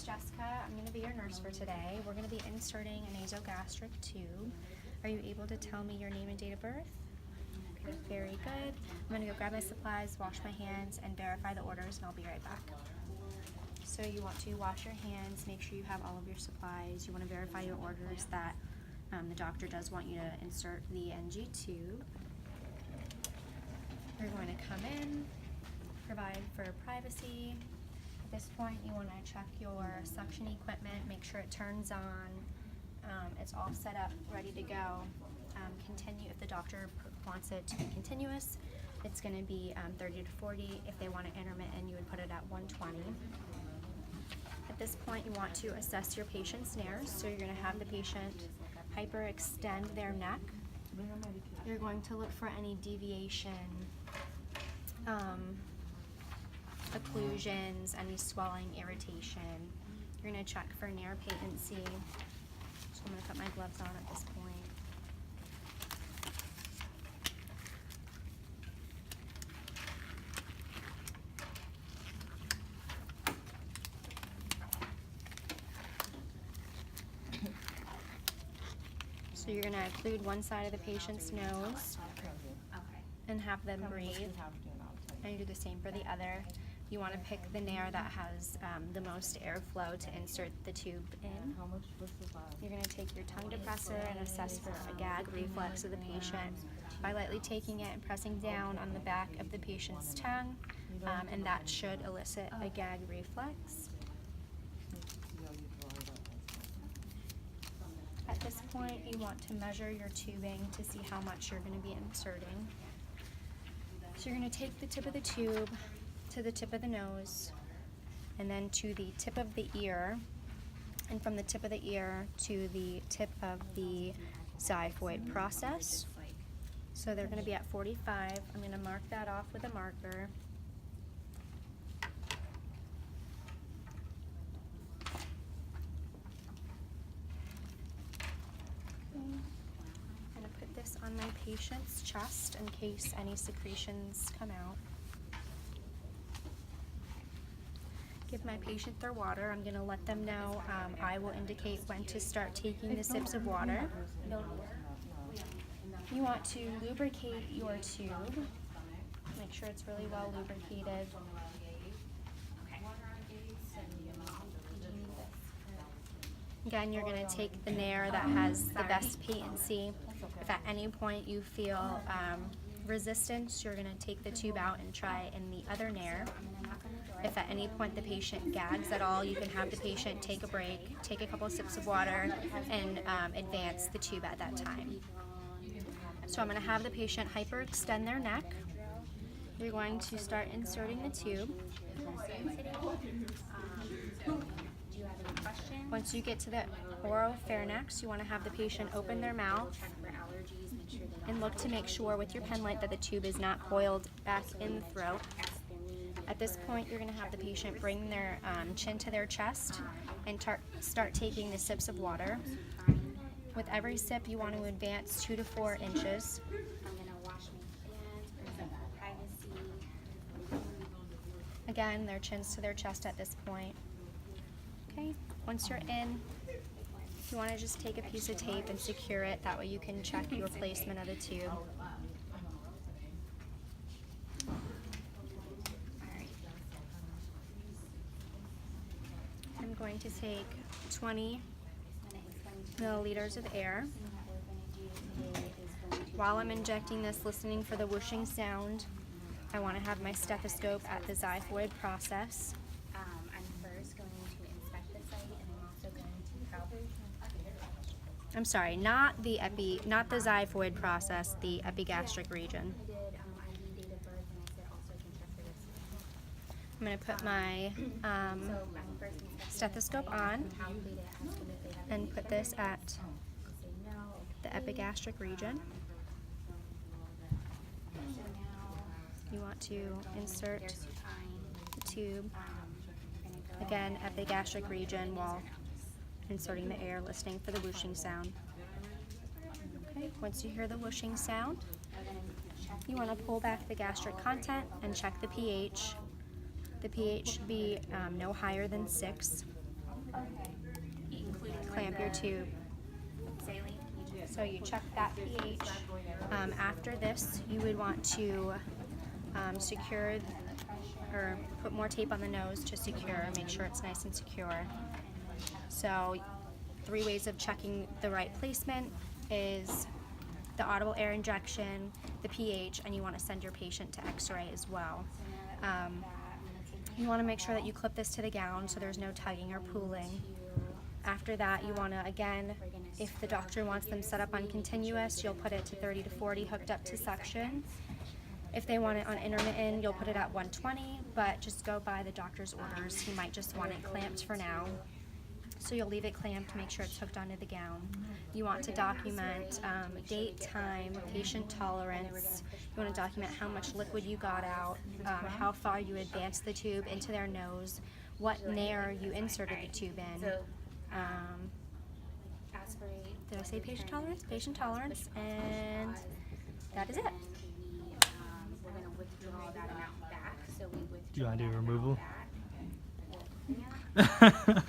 name's Jessica. I'm going to be your nurse for today. We're going to be inserting a nasogastric tube. Are you able to tell me your name and date of birth? Okay, very good. I'm going to go grab my supplies, wash my hands, and verify the orders, and I'll be right back. So you want to wash your hands, make sure you have all of your supplies. You want to verify your orders that the doctor does want you to insert the NG tube. You're going to come in, provide for privacy. At this point, you want to check your suction equipment, make sure it turns on, it's all set up, ready to go. Continue if the doctor wants it to be continuous. It's going to be 30 to 40. If they want it intermittent, you would put it at 120. At this point, you want to assess your patient's nares. So you're going to have the patient hyperextend their neck. You're going to look for any deviation, occlusions, any swelling, irritation. You're going to check for nair patency. So I'm going to put my gloves on at this point. So you're going to occlude one side of the patient's nose and have them breathe. And you do the same for the other. You want to pick the nair that has the most airflow to insert the tube in. You're going to take your tongue depressor and assess for a gag reflex of the patient by lightly taking it and pressing down on the back of the patient's tongue, and that should elicit a gag reflex. At this point, you want to measure your tubing to see how much you're going to be inserting. So you're going to take the tip of the tube to the tip of the nose, and then to the tip of the ear, and from the tip of the ear to the tip of the xiphoid process. So they're going to be at 45. I'm going to mark that off with a marker. I'm going to put this on my patient's chest in case any secretions come out. Give my patient their water. I'm going to let them know. I will indicate when to start taking the sips of water. You want to lubricate your tube. Make sure it's really well lubricated. Again, you're going to take the nair that has the best patency. If at any point you feel resistance, you're going to take the tube out and try in the other nair. If at any point the patient gags at all, you can have the patient take a break, take a couple of sips of water, and advance the tube at that time. So I'm going to have the patient hyperextend their neck. You're going to start inserting the tube. Once you get to the oropharynx, you want to have the patient open their mouth and look to make sure with your pen light that the tube is not coiled back in the throat. At this point, you're going to have the patient bring their chin to their chest and start taking the sips of water. With every sip, you want to advance 2 to 4 inches. Again, their chins to their chest at this point. Okay, once you're in, you want to just take a piece of tape and secure it. That way you can check your placement of the tube. I'm going to take 20 milliliters of air. While I'm injecting this, listening for the whooshing sound, I want to have my stethoscope at the xiphoid process. I'm first going to inspect the site, and I'm also going to help. I'm sorry, not the xiphoid process, the epigastric region. I did ID, date of birth, and I said also can check for this. I'm going to put my So I'm first inspecting stethoscope on calculate it, ask them if they have and put this at say no. the epigastric region. So now You want to insert they're supine. the tube, Gonna go again, epigastric region, while inserting the air, listening for the whooshing sound. Okay, once you hear the whooshing sound, you want to pull back the gastric content and check the pH. The pH should be no higher than 6. including clamp your tube. saline. So you check that pH. After this, you would want to secure or put more tape on the nose to secure, make sure it's nice and secure. So 3 ways of checking the right placement is the audible air injection, the pH, and you want to send your patient to x-ray as well. You want to make sure that you clip this to the gown so there's no tugging or pulling. After that, you want to, again, if the doctor wants them set up on continuous, you'll put it to 30 to 40 hooked up to suction. If they want it on intermittent, you'll put it at 120, but just go by the doctor's orders. He might just want it clamped for now. So you'll leave it clamped, make sure it's hooked onto the gown. You want to document date, time, patient tolerance. You want to document how much liquid you got out, how far you advanced the tube into their nose, what nair you inserted the tube in. Aspirate. Did I say patient tolerance? Patient tolerance, and that is it. We're going to withdraw that amount back. So we withdraw Do you want to do that removal? amount back.